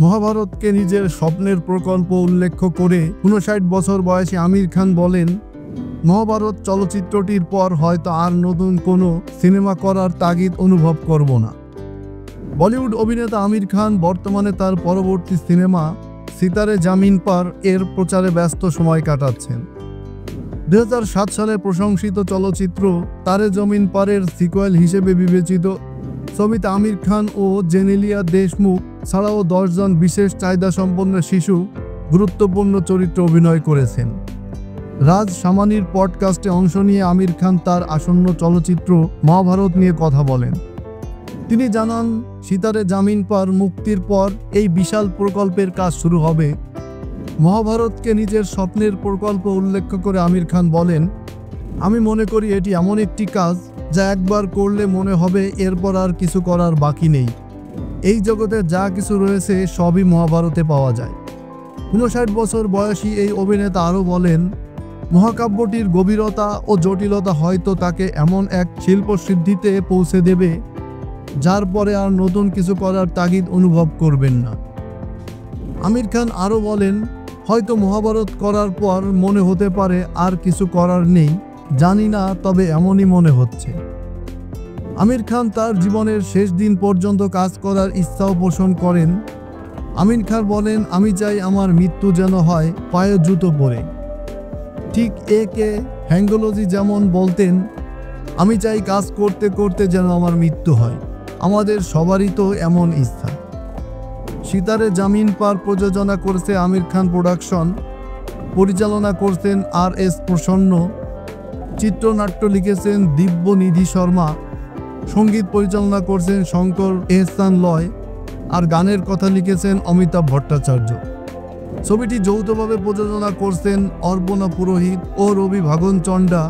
মহাভারতকে নিজের স্বপ্নের প্রকল্প উল্লেখ করে 59 বছর বয়সী আমির খান বলেন, মহাভারত চলচ্চিত্রটির পর হয়তো আর নতুন কোনো সিনেমা করার তাগিদ অনুভব করব না। বলিউড অভিনেতা আমির খান বর্তমানে তার পরবর্তী সিনেমা সিতারে জামিন পার এর প্রচারে ব্যস্ত সময় কাটাচ্ছেন। 2007 সালে প্রশংসিত চলচ্চিত্র তারে জমিন পারের সিকুয়েল হিসেবে বিবেচিত ছবিতে আমির খান ও জেনেলিয়া দেশমুখ ছাড়াও 10 জন বিশেষ চাহিদাসম্পন্ন শিশু গুরুত্বপূর্ণ চরিত্রে অভিনয় করেছেন। রাজ সামানির পডকাস্টে অংশ নিয়ে আমির খান তার আসন্ন চলচ্চিত্র মহাভারত নিয়ে কথা বলেন। তিনি জানান, সিতারে জামিন পার মুক্তির পর এই বিশাল প্রকল্পের কাজ শুরু হবে। মহাভারতকে নিজের স্বপ্নের প্রকল্প উল্লেখ করে আমির খান বলেন, আমি মনে করি এটি এমন একটি কাজ যা একবার করলে মনে হবে এরপর আর কিছু করার বাকি নেই। এই জগতে যা কিছু রয়েছে সবই মহাভারতে পাওয়া যায়। 59 বছর বয়সী এই অভিনেতা আরও বলেন, মহাকাব্যটির গভীরতা ও জটিলতা হয়তো তাকে এমন এক শিল্পসিদ্ধিতে পৌঁছে দেবে যার পরে আর নতুন কিছু করার তাগিদ অনুভব করবেন না। আমির খান আরও বলেন, হয়তো মহাভারত করার পর মনে হতে পারে আর কিছু করার নেই, জানি না, তবে এমনই মনে হচ্ছে। আমির খান তার জীবনের শেষ দিন পর্যন্ত কাজ করার ইচ্ছাও পোষণ করেন। আমির খান বলেন, আমি চাই আমার মৃত্যু যেন হয় পায়ে জুতো পরে। ঠিক একে হ্যাঙ্গোলজি যেমন বলতেন, আমি চাই কাজ করতে করতে যেন আমার মৃত্যু হয়। আমাদের সবারই তো এমন ইচ্ছা। সিতারে জামিন পার প্রযোজনা করেছে আমির খান প্রোডাকশন, পরিচালনা করছেন RS প্রসন্ন, চিত্রনাট্য লিখেছেন দিব্য নিধি শর্মা, সঙ্গীত পরিচালনা করছেন শঙ্কর এহসান লয়, আর গানের কথা লিখেছেন অমিতাভ ভট্টাচার্য। ছবিটি যৌথভাবে প্রযোজনা করছেন অর্পণা পুরোহিত ও রবি ভাগন চন্ডা।